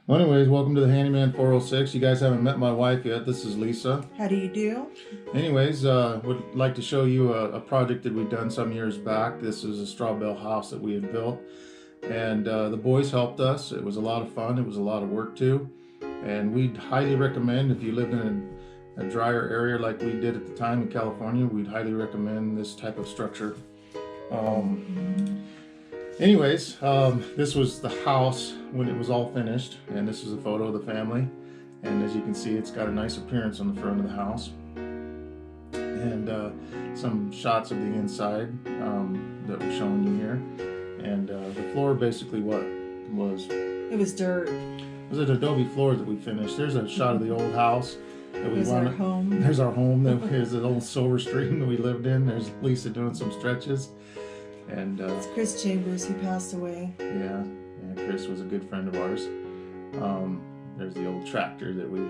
Well, anyways, welcome to the Handyman 406. You guys haven't met my wife yet. This is Lisa. How do you do? Anyways, would like to show you a project that we've done some years back. This is a straw bale house that we had built, and the boys helped us. It was a lot of fun. It was a lot of work too, and we'd highly recommend if you lived in a drier area like we did at the time in California. We'd highly recommend this type of structure. Anyways, this was the house when it was all finished, and this is a photo of the family. And as you can see, it's got a nice appearance on the front of the house, and some shots of the inside that we're showing you here. And the floor, basically, It was dirt. it was an adobe floor that we finished. There's a shot of the old house that we There's our wanted. home. There's our home. There's an old silver stream that we lived in. There's Lisa doing some stretches. And It's Chris Chambers who passed away. yeah, Chris was a good friend of ours. There's the old tractor that we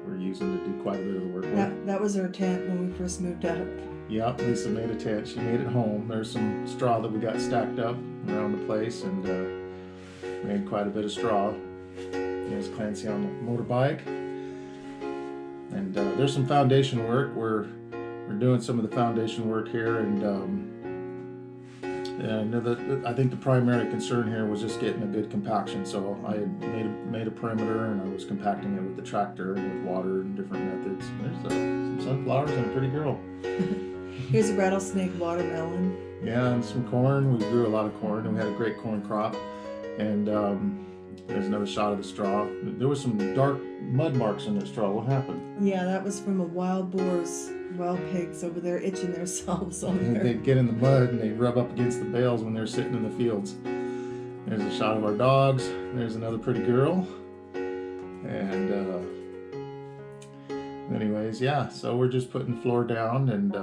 were using to do quite a bit of the work with. That was our tent when we first moved up. Yeah, Lisa made a tent. She made it home. There's some straw that we got stacked up around the place, and made quite a bit of straw. There's Clancy on the motorbike. And there's some foundation work. We're doing some of the foundation work here, and I think the primary concern here was just getting a good compaction. So I had made a perimeter, and I was compacting it with the tractor and with water and different methods. There's some sunflowers and a pretty girl. Here's a rattlesnake watermelon. Yeah, and some corn. We grew a lot of corn, and we had a great corn crop. And there's another shot of the straw. There was some dark mud marks in the straw. What happened? Yeah, that was from a wild pigs over there itching themselves on there. They'd get in the mud and they'd rub up against the bales when they're sitting in the fields. There's a shot of our dogs. There's another pretty girl. And anyways, yeah, so we're just putting the floor down and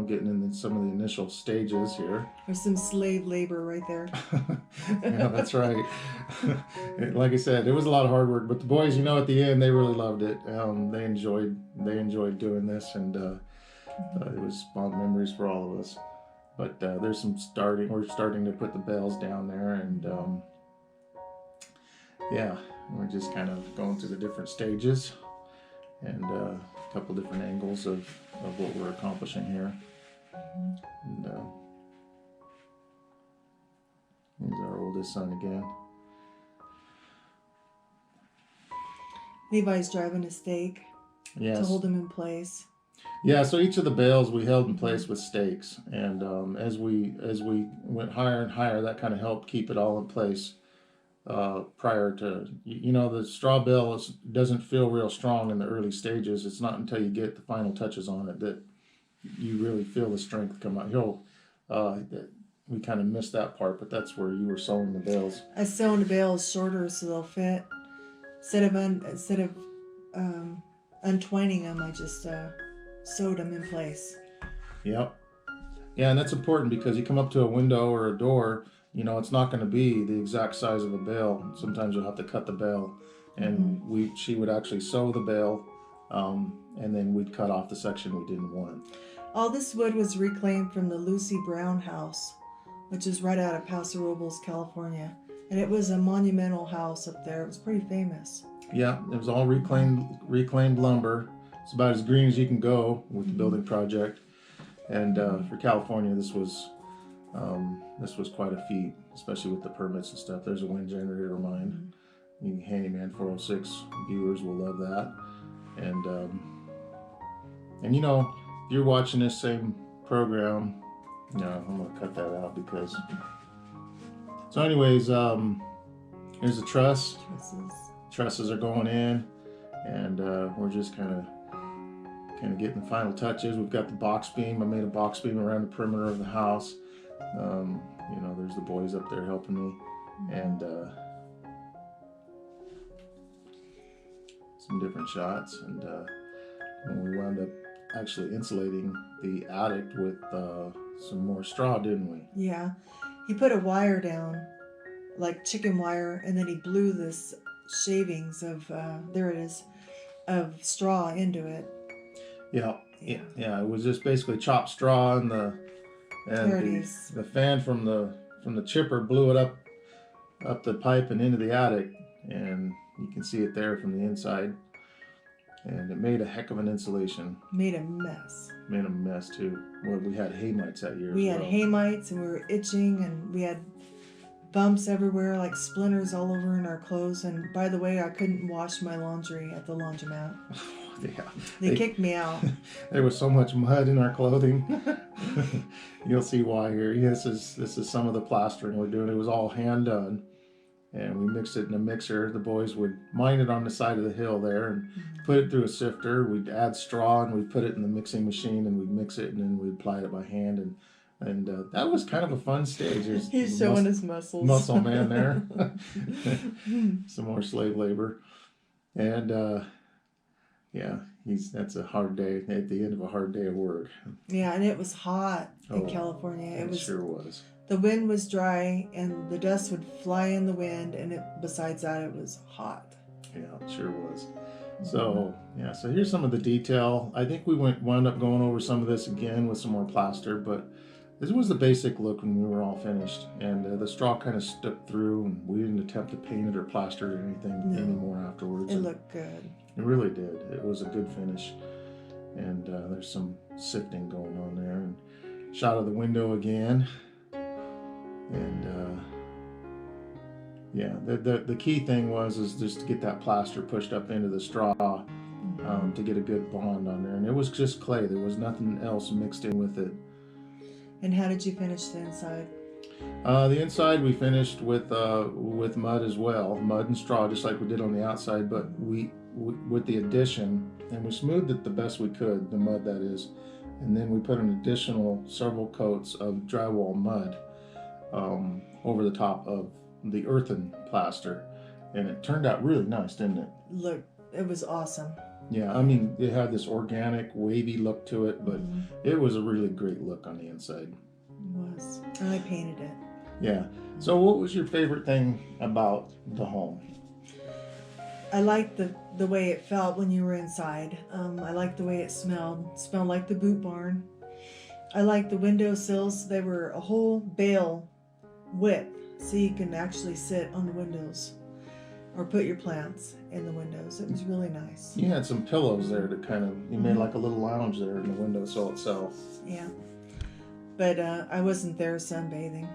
getting in some of the initial stages here. There's some slave labor right there. Yeah, that's right. Like I said, it was a lot of hard work, but the boys, at the end, they really loved it. They enjoyed doing this, and it was fond memories for all of us. But we're starting to put the bales down there, and we're just kind of going through the different stages and a couple different angles of what we're accomplishing here. And here's our oldest son again. Levi's driving a stake Yes. to hold him in place. Yeah, so each of the bales we held in place with stakes, and as we went higher and higher, that kind of helped keep it all in place. Prior to, the straw bale doesn't feel real strong in the early stages. It's not until you get the final touches on it that you really feel the strength come out. We kind of missed that part, but that's where you were sewing the bales. I sewn the bales shorter so they'll fit. Instead of untwining them, I just sewed them in place. Yep. Yeah, and that's important because you come up to a window or a door, it's not going to be the exact size of a bale. Sometimes you'll have to cut the bale, and she would actually sew the bale, and then we'd cut off the section we didn't want. All this wood was reclaimed from the Lucy Brown house, which is right out of Paso Robles, California. And it was a monumental house up there. It was pretty famous. Yeah, it was all reclaimed lumber. It's about as green as you can go with the building project. And for California, this was quite a feat, especially with the permits and stuff. There's a wind generator of mine. You Handyman 406 viewers will love that. And if you're watching this same program, I'm gonna cut that out because. So, anyways, here's the truss. Trusses are going in, and we're just kind of getting the final touches. We've got the box beam. I made a box beam around the perimeter of the house. There's the boys up there helping me, and some different shots. And when we wound up actually insulating the attic with some more straw, didn't we? Yeah. He put a wire down, like chicken wire, and then he blew this shavings of, of straw into it. Yeah. It was just basically chopped straw, and the fan from the chipper blew it up the pipe and into the attic and you can see it there from the inside. And it made a heck of an insulation. Made a mess. Made a mess too. Well, we had hay mites that year. We as had well. hay mites, and we were itching, and we had bumps everywhere, like splinters all over in our clothes. And by the way, I couldn't wash my laundry at the laundromat. Yeah. They kicked me out. There was so much mud in our clothing. You'll see why here. This is some of the plastering we're doing. It was all hand done, and we mixed it in a mixer. The boys would mine it on the side of the hill there and put it through a sifter. We'd add straw and we'd put it in the mixing machine and we'd mix it, and then we'd apply it by hand. And that was kind of a fun stage. He's showing his muscles. Muscle man there. Some more slave labor, and yeah, that's a hard day at the end of a hard day of work. Yeah, and it was hot in California. It sure was. The wind was dry, and the dust would fly in the wind, and besides that, it was hot. Yeah, it sure was. So here's some of the detail. I think we wound up going over some of this again with some more plaster, but this was the basic look when we were all finished, and the straw kind of stuck through, and we didn't attempt to paint it or plaster it or anything anymore afterwards. It looked good. It really did. It was a good finish, and there's some sifting going on there. And shot of the window again, and the key thing was just to get that plaster pushed up into the straw to get a good bond on there. And it was just clay. There was nothing else mixed in with it. And how did you finish the inside? The inside we finished with mud as well, mud and straw, just like we did on the outside. But we with the addition, and we smoothed it the best we could, the mud that is, and then we put an additional several coats of drywall mud over the top of the earthen plaster, and it turned out really nice, didn't it? Look, it was awesome. Yeah, I mean, it had this organic, wavy look to it, but it was a really great look on the inside. It was. And I painted it. Yeah. So what was your favorite thing about the home? I liked the way it felt when you were inside. I liked the way it smelled. It smelled like the boot barn. I liked the window sills. They were a whole bale width, so you can actually sit on the windows or put your plants in the windows. It was really nice. You had some pillows there to you made like a little lounge there in the windowsill itself. Yeah. But I wasn't there sunbathing.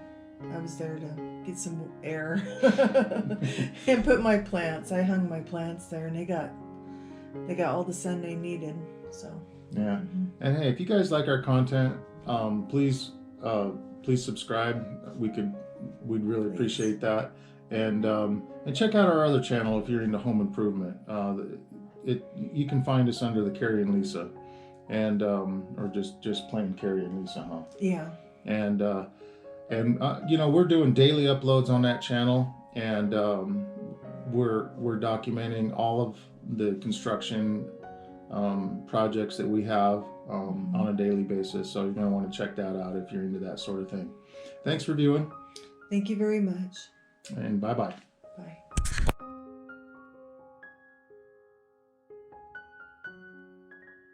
I was there to get some air and put my plants. I hung my plants there, and they got all the sun they needed. So yeah. And hey, if you guys like our content, please subscribe. We'd really appreciate that. And check out our other channel if you're into home improvement. You can find us under the Carrie and Lisa, and or just plain Carrie and Lisa, huh? Yeah. And we're doing daily uploads on that channel, and we're documenting all of the construction projects that we have on a daily basis. So you're going to want to check that out if you're into that sort of thing. Thanks for viewing. Thank you very much. And bye-bye. Bye.